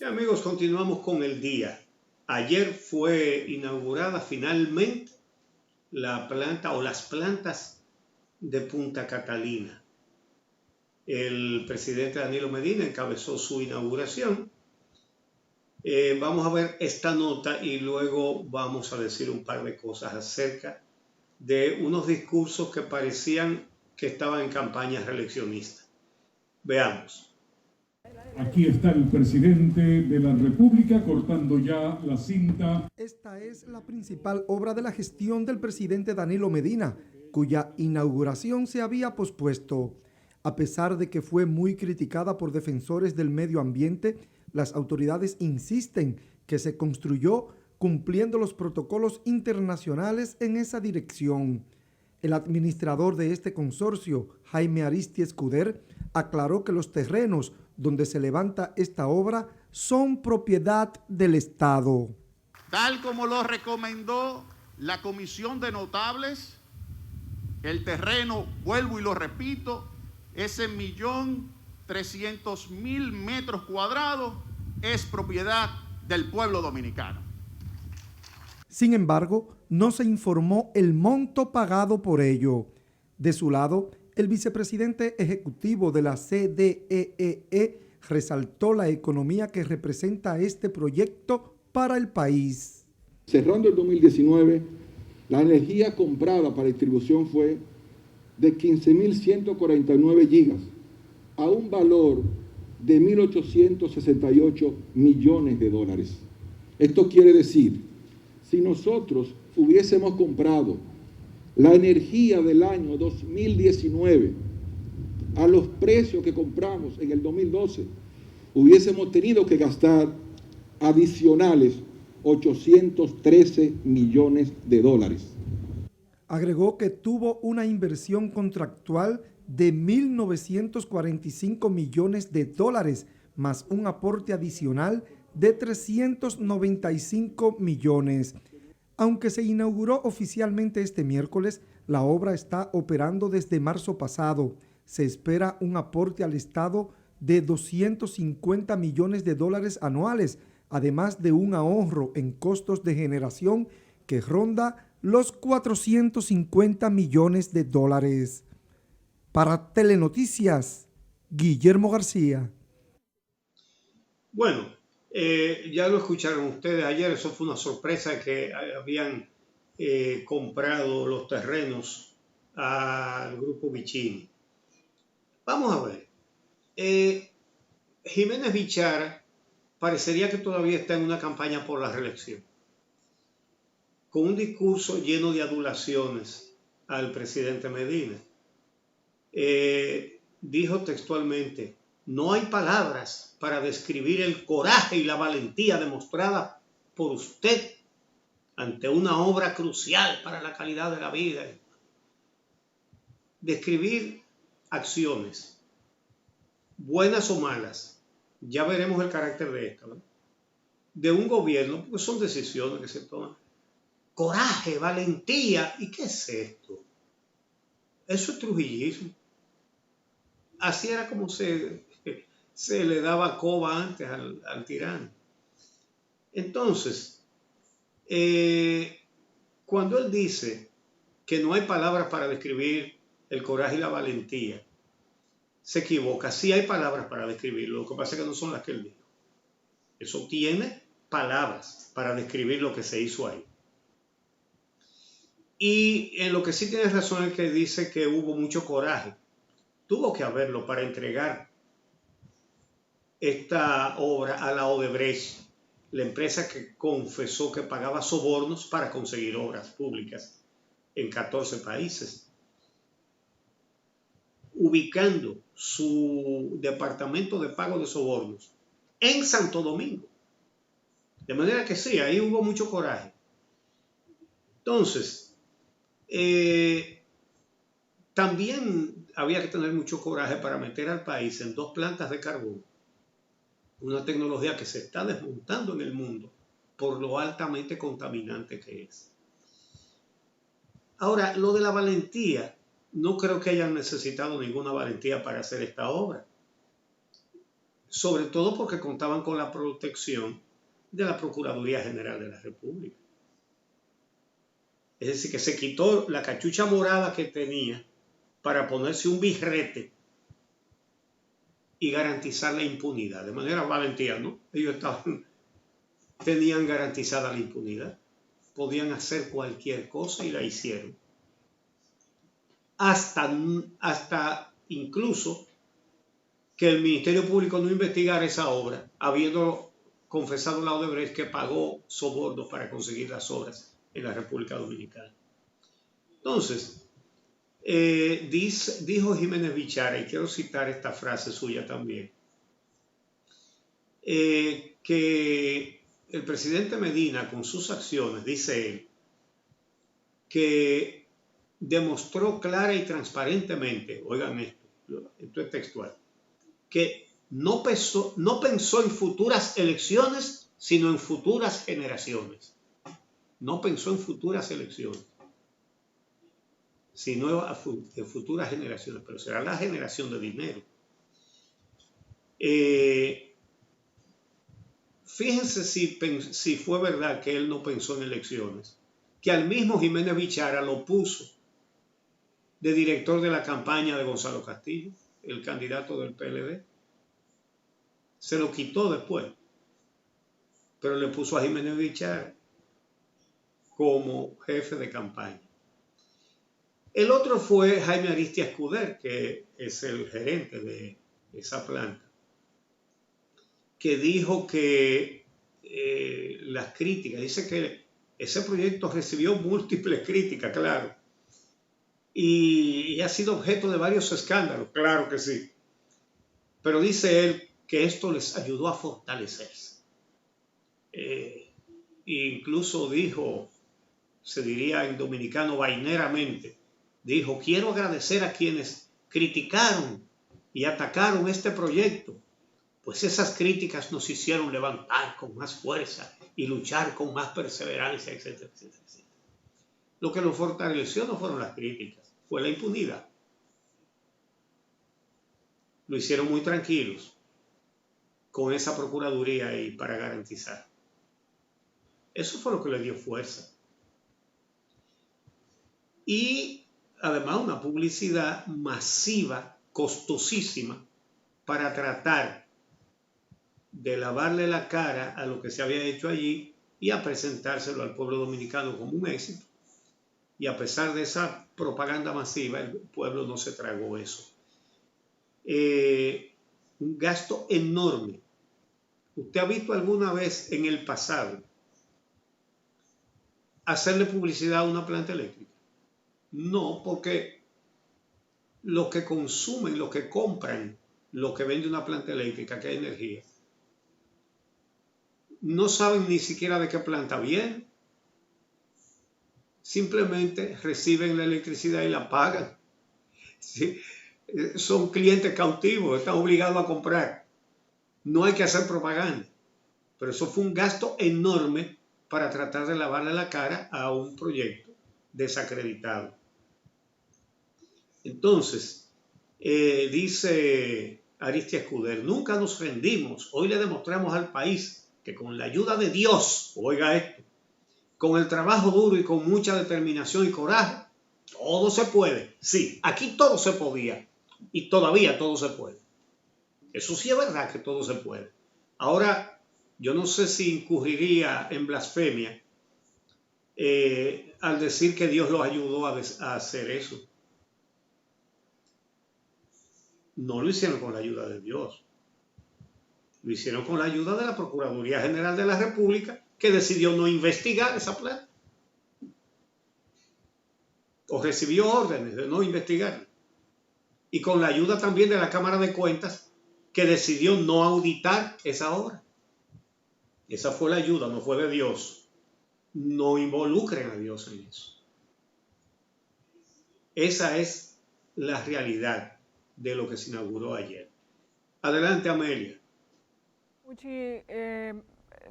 Y amigos, continuamos con el día. Ayer fue inaugurada finalmente la planta o las plantas de Punta Catalina. El presidente Danilo Medina encabezó su inauguración. Vamos a ver esta nota y luego vamos a decir un par de cosas acerca de unos discursos que parecían que estaban en campaña reeleccionista. Veamos. Aquí está el presidente de la República cortando ya la cinta. Esta es la principal obra de la gestión del presidente Danilo Medina, cuya inauguración se había pospuesto. A pesar de que fue muy criticada por defensores del medio ambiente, las autoridades insisten que se construyó cumpliendo los protocolos internacionales en esa dirección. El administrador de este consorcio, Jaime Aristi Escuder, aclaró que los terrenos donde se levanta esta obra son propiedad del Estado. Tal como lo recomendó la Comisión de Notables, el terreno, vuelvo y lo repito, ese 1.300.000 metros cuadrados es propiedad del pueblo dominicano. Sin embargo, no se informó el monto pagado por ello. De su lado, el vicepresidente ejecutivo de la CDEE resaltó la economía que representa este proyecto para el país. Cerrando el 2019, la energía comprada para distribución fue de 15.149 gigas a un valor de 1.868 millones de dólares. Esto quiere decir, si nosotros hubiésemos comprado la energía del año 2019 a los precios que compramos en el 2012, hubiésemos tenido que gastar adicionales 813 millones de dólares. Agregó que tuvo una inversión contractual de 1.945 millones de dólares, más un aporte adicional de 395 millones. Aunque se inauguró oficialmente este miércoles, la obra está operando desde marzo pasado. Se espera un aporte al Estado de 250 millones de dólares anuales, además de un ahorro en costos de generación que ronda los 450 millones de dólares. Para Telenoticias, Guillermo García. Bueno, ya lo escucharon ustedes ayer, eso fue una sorpresa que habían comprado los terrenos al grupo Vicini. Vamos a ver. Jiménez Bichara parecería que todavía está en una campaña por la reelección, con un discurso lleno de adulaciones al presidente Medina. Dijo textualmente: no hay palabras para describir el coraje y la valentía demostrada por usted ante una obra crucial para la calidad de la vida. Describir acciones, buenas o malas, ya veremos el carácter de esta, ¿verdad?, de un gobierno, porque son decisiones que se toman. Coraje, valentía, ¿y qué es esto? Eso es trujillismo. Así era como se le daba coba antes al tirano. Entonces, cuando él dice que no hay palabras para describir el coraje y la valentía, se equivoca. Sí hay palabras para describirlo, lo que pasa es que no son las que él dijo. Eso tiene palabras para describir lo que se hizo ahí. Y en lo que sí tiene razón es que dice que hubo mucho coraje. Tuvo que haberlo para entregar esta obra a la Odebrecht, la empresa que confesó que pagaba sobornos para conseguir obras públicas en 14 países, ubicando su departamento de pago de sobornos en Santo Domingo. De manera que sí, ahí hubo mucho coraje. Entonces, también había que tener mucho coraje para meter al país en 2 plantas de carbón, una tecnología que se está desmontando en el mundo por lo altamente contaminante que es. Ahora, lo de la valentía, no creo que hayan necesitado ninguna valentía para hacer esta obra. sobre todo porque contaban con la protección de la Procuraduría General de la República. Es decir, que se quitó la cachucha morada que tenía para ponerse un birrete y garantizar la impunidad, de manera valentía, ¿no? Ellos tenían garantizada la impunidad, podían hacer cualquier cosa y la hicieron. Hasta incluso que el Ministerio Público no investigara esa obra, habiendo confesado la Odebrecht que pagó sobornos para conseguir las obras en la República Dominicana. Entonces, dijo Jiménez Bichara, y quiero citar esta frase suya también, que el presidente Medina, con sus acciones, dice él, que demostró clara y transparentemente, oigan esto es textual, que no pensó en futuras elecciones, sino en futuras generaciones. No pensó en futuras elecciones, sino en futuras generaciones, pero será la generación de dinero. Fíjense si fue verdad que él no pensó en elecciones, que al mismo Jiménez Bichara lo puso de director de la campaña de Gonzalo Castillo, el candidato del PLD. Se lo quitó después, pero le puso a Jiménez Bichara como jefe de campaña. El otro fue Jaime Aristia Escuder, que es el gerente de esa planta, que dijo que las críticas, dice que ese proyecto recibió múltiples críticas, claro, y ha sido objeto de varios escándalos, claro que sí, pero dice él que esto les ayudó a fortalecerse. Incluso dijo, se diría en dominicano vaineramente, dijo, quiero agradecer a quienes criticaron y atacaron este proyecto, pues esas críticas nos hicieron levantar con más fuerza y luchar con más perseverancia, etcétera, etcétera, etcétera. Lo que nos fortaleció no fueron las críticas, fue la impunidad. Lo hicieron muy tranquilos con esa procuraduría ahí para garantizar. Eso fue lo que le dio fuerza. Y además una publicidad masiva, costosísima, para tratar de lavarle la cara a lo que se había hecho allí y a presentárselo al pueblo dominicano como un éxito. Y a pesar de esa propaganda masiva, el pueblo no se tragó eso. Un gasto enorme. ¿Usted ha visto alguna vez en el pasado hacerle publicidad a una planta eléctrica? No, porque los que consumen, los que compran, lo que vende una planta eléctrica, que hay energía, no saben ni siquiera de qué planta viene. Simplemente reciben la electricidad y la pagan. ¿Sí? Son clientes cautivos, están obligados a comprar. No hay que hacer propaganda. Pero eso fue un gasto enorme para tratar de lavarle la cara a un proyecto desacreditado. Entonces, dice Aristia Escuder, nunca nos rendimos. Hoy le demostramos al país que con la ayuda de Dios, oiga esto, con el trabajo duro y con mucha determinación y coraje, todo se puede. Sí, aquí todo se podía y todavía todo se puede. Eso sí es verdad que todo se puede. Ahora, yo no sé si incurriría en blasfemia al decir que Dios los ayudó a hacer eso. No lo hicieron con la ayuda de Dios. Lo hicieron con la ayuda de la Procuraduría General de la República, que decidió no investigar esa planta. O recibió órdenes de no investigar. Y con la ayuda también de la Cámara de Cuentas, que decidió no auditar esa obra. Esa fue la ayuda, no fue de Dios. No involucren a Dios en eso. Esa es la realidad de lo que se inauguró ayer. Adelante, Amelia. Uchi,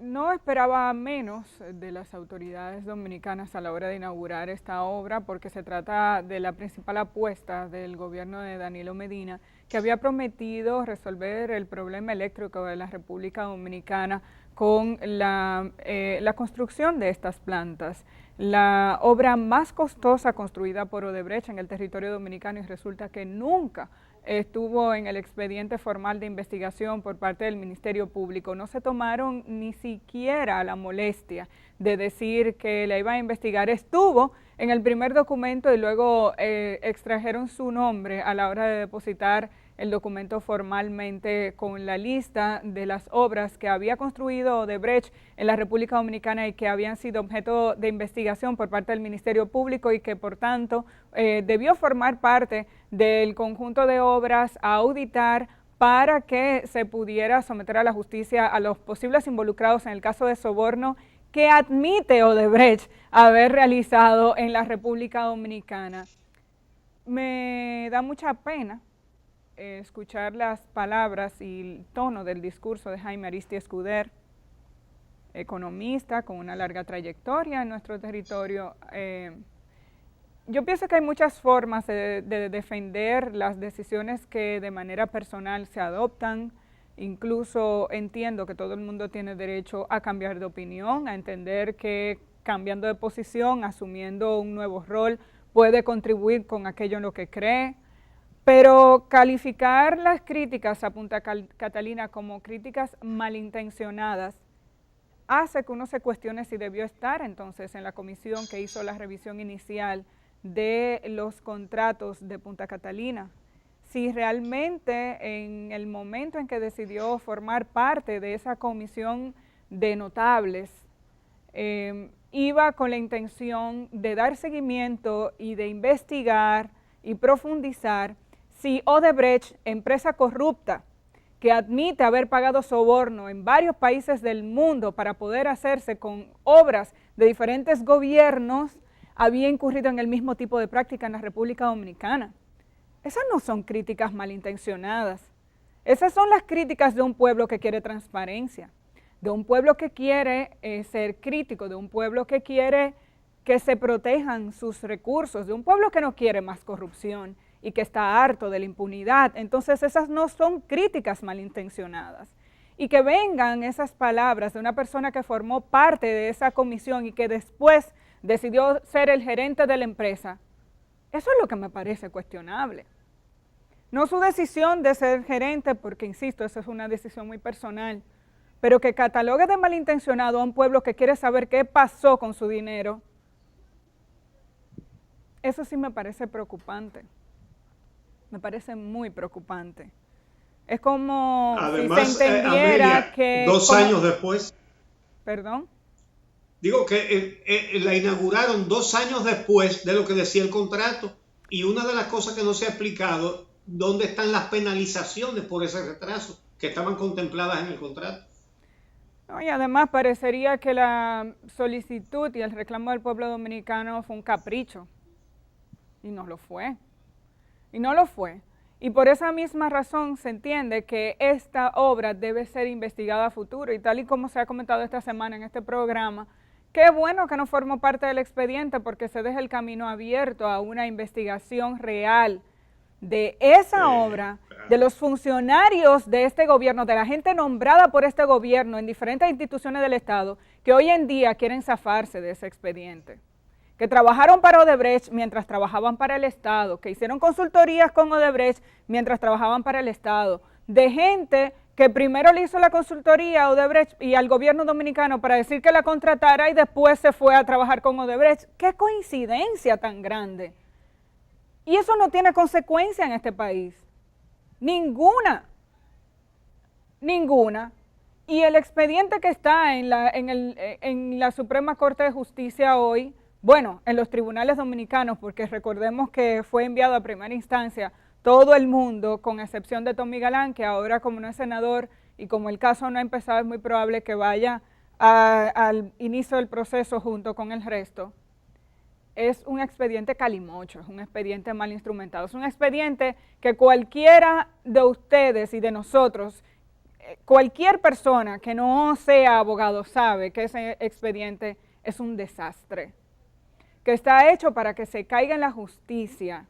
no esperaba menos de las autoridades dominicanas a la hora de inaugurar esta obra, porque se trata de la principal apuesta del gobierno de Danilo Medina, que había prometido resolver el problema eléctrico de la República Dominicana con la construcción de estas plantas. La obra más costosa construida por Odebrecht en el territorio dominicano, y resulta que nunca estuvo en el expediente formal de investigación por parte del Ministerio Público. No se tomaron ni siquiera la molestia de decir que la iba a investigar. Estuvo en el primer documento y luego extrajeron su nombre a la hora de depositar el documento formalmente con la lista de las obras que había construido Odebrecht en la República Dominicana y que habían sido objeto de investigación por parte del Ministerio Público y que por tanto debió formar parte del conjunto de obras a auditar para que se pudiera someter a la justicia a los posibles involucrados en el caso de soborno que admite Odebrecht haber realizado en la República Dominicana. Me da mucha pena escuchar las palabras y el tono del discurso de Jaime Aristi Escuder, economista con una larga trayectoria en nuestro territorio. Yo pienso que hay muchas formas de defender las decisiones que de manera personal se adoptan. Incluso entiendo que todo el mundo tiene derecho a cambiar de opinión, a entender que cambiando de posición, asumiendo un nuevo rol, puede contribuir con aquello en lo que cree. Pero calificar las críticas a Punta Catalina como críticas malintencionadas hace que uno se cuestione si debió estar entonces en la comisión que hizo la revisión inicial de los contratos de Punta Catalina. Si realmente en el momento en que decidió formar parte de esa comisión de notables, iba con la intención de dar seguimiento y de investigar y profundizar si Odebrecht, empresa corrupta que admite haber pagado soborno en varios países del mundo para poder hacerse con obras de diferentes gobiernos, había incurrido en el mismo tipo de práctica en la República Dominicana. Esas no son críticas malintencionadas. Esas son las críticas de un pueblo que quiere transparencia, de un pueblo que quiere ser crítico, de un pueblo que quiere que se protejan sus recursos, de un pueblo que no quiere más corrupción y que está harto de la impunidad. Entonces esas no son críticas malintencionadas. Y que vengan esas palabras de una persona que formó parte de esa comisión y que después decidió ser el gerente de la empresa, eso es lo que me parece cuestionable. No su decisión de ser gerente, porque insisto, esa es una decisión muy personal, pero que catalogue de malintencionado a un pueblo que quiere saber qué pasó con su dinero, eso sí me parece preocupante. Me parece muy preocupante. Es como además, si se entendiera Amelia, que... Dos años después. ¿Perdón? Digo que la inauguraron 2 años después de lo que decía el contrato, y una de las cosas que no se ha explicado, ¿dónde están las penalizaciones por ese retraso que estaban contempladas en el contrato? No, y además parecería que la solicitud y el reclamo del pueblo dominicano fue un capricho, y no lo fue. Y no lo fue. Y por esa misma razón se entiende que esta obra debe ser investigada a futuro. Y tal y como se ha comentado esta semana en este programa, qué bueno que no formó parte del expediente, porque se deja el camino abierto a una investigación real de esa obra, de los funcionarios de este gobierno, de la gente nombrada por este gobierno en diferentes instituciones del Estado, que hoy en día quieren zafarse de ese expediente, que trabajaron para Odebrecht mientras trabajaban para el Estado, que hicieron consultorías con Odebrecht mientras trabajaban para el Estado, de gente que primero le hizo la consultoría a Odebrecht y al gobierno dominicano para decir que la contratara y después se fue a trabajar con Odebrecht. ¡Qué coincidencia tan grande! Y eso no tiene consecuencia en este país. Ninguna. Ninguna. Y el expediente que está en la Suprema Corte de Justicia hoy, bueno, en los tribunales dominicanos, porque recordemos que fue enviado a primera instancia todo el mundo, con excepción de Tommy Galán, que ahora como no es senador y como el caso no ha empezado, es muy probable que vaya al inicio del proceso junto con el resto. Es un expediente calimocho, es un expediente mal instrumentado, es un expediente que cualquiera de ustedes y de nosotros cualquier persona que no sea abogado sabe que ese expediente es un desastre, que está hecho para que se caiga en la justicia,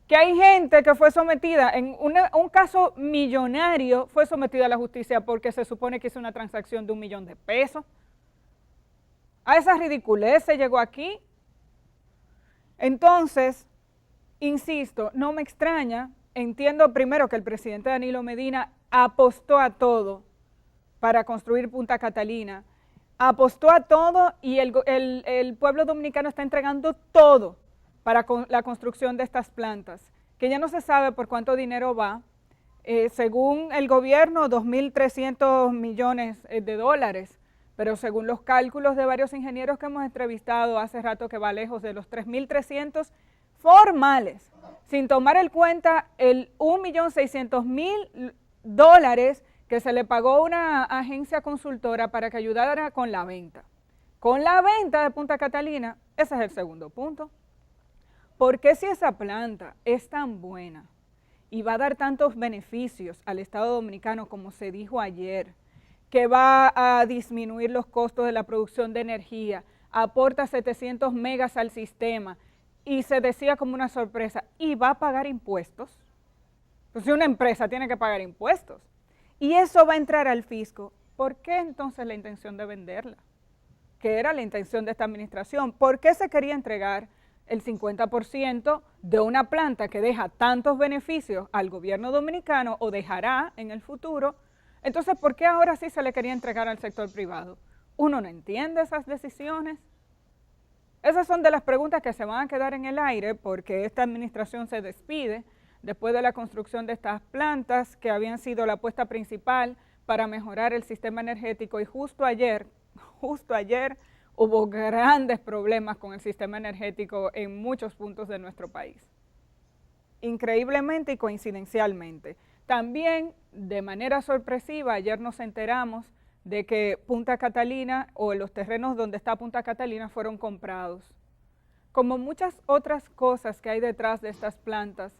que hay gente que fue sometida, en un caso millonario, fue sometida a la justicia porque se supone que hizo una transacción de $1 millón. A esa ridiculez se llegó aquí. Entonces, insisto, no me extraña, entiendo primero que el presidente Danilo Medina apostó a todo para construir Punta Catalina, apostó a todo y el pueblo dominicano está entregando todo para la construcción de estas plantas, que ya no se sabe por cuánto dinero va, según el gobierno 2.300 millones de dólares, pero según los cálculos de varios ingenieros que hemos entrevistado hace rato que va lejos de los 3.300 formales, sin tomar en cuenta el 1.600.000 dólares que se le pagó a una agencia consultora para que ayudara con la venta. Con la venta de Punta Catalina, ese es el segundo punto. ¿Por qué si esa planta es tan buena y va a dar tantos beneficios al Estado Dominicano como se dijo ayer, que va a disminuir los costos de la producción de energía, aporta 700 megas al sistema y se decía como una sorpresa, y va a pagar impuestos? Pues si una empresa tiene que pagar impuestos y eso va a entrar al fisco, ¿por qué entonces la intención de venderla? ¿Qué era la intención de esta administración? ¿Por qué se quería entregar el 50% de una planta que deja tantos beneficios al gobierno dominicano o dejará en el futuro? Entonces, ¿por qué ahora sí se le quería entregar al sector privado? Uno no entiende esas decisiones. Esas son de las preguntas que se van a quedar en el aire porque esta administración se despide después de la construcción de estas plantas que habían sido la apuesta principal para mejorar el sistema energético y justo ayer hubo grandes problemas con el sistema energético en muchos puntos de nuestro país. Increíblemente y coincidencialmente. También, de manera sorpresiva, ayer nos enteramos de que Punta Catalina o los terrenos donde está Punta Catalina fueron comprados. Como muchas otras cosas que hay detrás de estas plantas,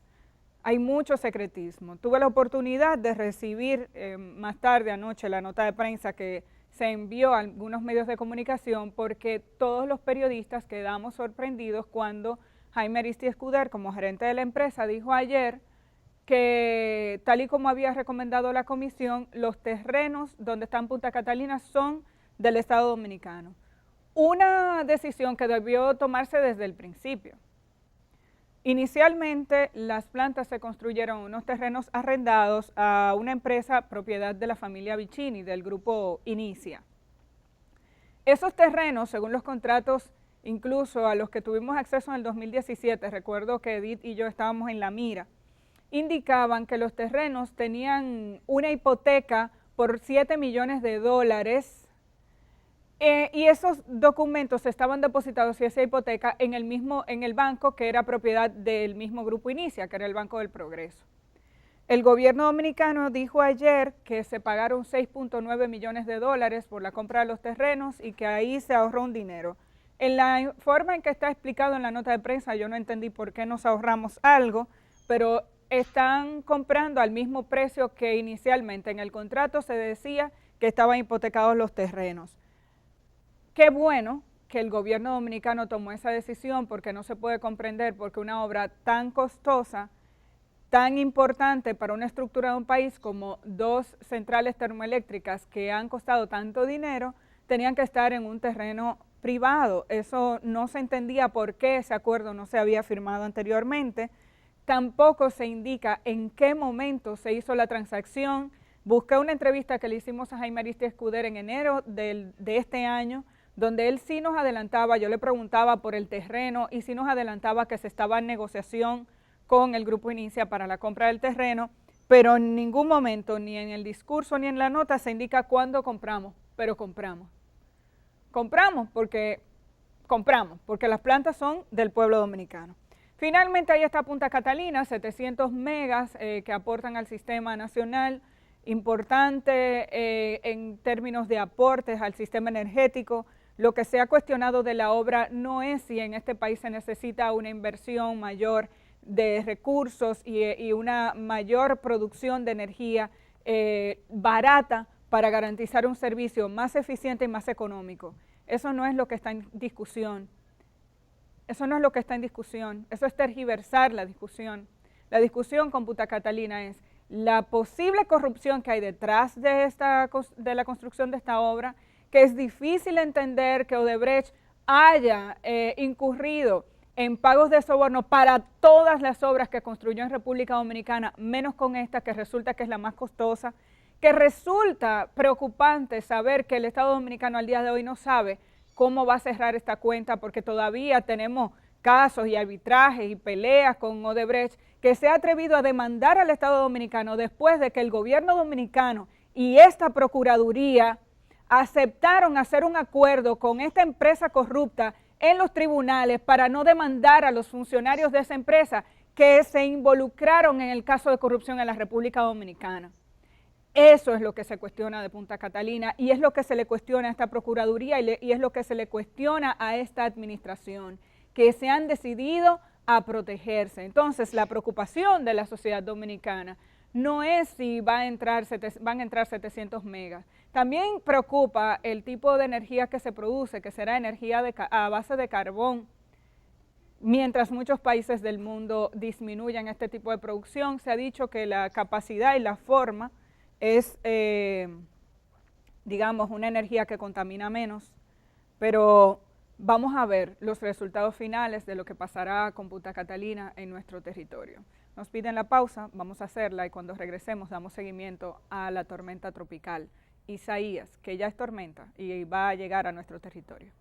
hay mucho secretismo. Tuve la oportunidad de recibir más tarde anoche la nota de prensa que se envió a algunos medios de comunicación porque todos los periodistas quedamos sorprendidos cuando Jaime Aristi Escuder, como gerente de la empresa, dijo ayer que tal y como había recomendado la comisión, los terrenos donde están Punta Catalina son del Estado Dominicano. Una decisión que debió tomarse desde el principio. Inicialmente, las plantas se construyeron en unos terrenos arrendados a una empresa propiedad de la familia Vicini, del grupo Inicia. Esos terrenos, según los contratos, incluso a los que tuvimos acceso en el 2017, recuerdo que Edith y yo estábamos en la mira, indicaban que los terrenos tenían una hipoteca por $7 millones y esos documentos estaban depositados y esa hipoteca en el banco que era propiedad del mismo grupo Inicia, que era el Banco del Progreso. El gobierno dominicano dijo ayer que se pagaron $6.9 millones por la compra de los terrenos y que ahí se ahorró un dinero. En la forma en que está explicado en la nota de prensa, yo no entendí por qué nos ahorramos algo, pero están comprando al mismo precio que inicialmente en el contrato se decía que estaban hipotecados los terrenos. Qué bueno que el gobierno dominicano tomó esa decisión porque no se puede comprender porque una obra tan costosa, tan importante para una estructura de un país como 2 centrales termoeléctricas que han costado tanto dinero, tenían que estar en un terreno privado. Eso no se entendía por qué ese acuerdo no se había firmado anteriormente. Tampoco se indica en qué momento se hizo la transacción. Busqué una entrevista que le hicimos a Jaime Aristi Escuder en enero de este año, donde él sí nos adelantaba, yo le preguntaba por el terreno y sí nos adelantaba que se estaba en negociación con el Grupo Inicia para la compra del terreno, pero en ningún momento, ni en el discurso ni en la nota, se indica cuándo compramos, pero compramos. Compramos porque las plantas son del pueblo dominicano. Finalmente ahí está Punta Catalina, 700 megas que aportan al sistema nacional, importante en términos de aportes al sistema energético. Lo que se ha cuestionado de la obra no es si en este país se necesita una inversión mayor de recursos y una mayor producción de energía barata para garantizar un servicio más eficiente y más económico. Eso no es lo que está en discusión. Eso no es lo que está en discusión. Eso es tergiversar la discusión. La discusión con Punta Catalina es la posible corrupción que hay detrás de la construcción de esta obra, que es difícil entender que Odebrecht haya incurrido en pagos de soborno para todas las obras que construyó en República Dominicana, menos con esta, que resulta que es la más costosa, que resulta preocupante saber que el Estado Dominicano al día de hoy no sabe cómo va a cerrar esta cuenta, porque todavía tenemos casos y arbitrajes y peleas con Odebrecht, que se ha atrevido a demandar al Estado Dominicano después de que el gobierno dominicano y esta Procuraduría aceptaron hacer un acuerdo con esta empresa corrupta en los tribunales para no demandar a los funcionarios de esa empresa que se involucraron en el caso de corrupción en la República Dominicana. Eso es lo que se cuestiona de Punta Catalina y es lo que se le cuestiona a esta Procuraduría y es lo que se le cuestiona a esta administración, que se han decidido a protegerse. Entonces, la preocupación de la sociedad dominicana no es si van a entrar 700 megas. También preocupa el tipo de energía que se produce, que será energía a base de carbón. Mientras muchos países del mundo disminuyan este tipo de producción, se ha dicho que la capacidad y la forma es, digamos, una energía que contamina menos, pero vamos a ver los resultados finales de lo que pasará con Punta Catalina en nuestro territorio. Nos piden la pausa, vamos a hacerla y cuando regresemos damos seguimiento a la tormenta tropical Isaías, que ya es tormenta y va a llegar a nuestro territorio.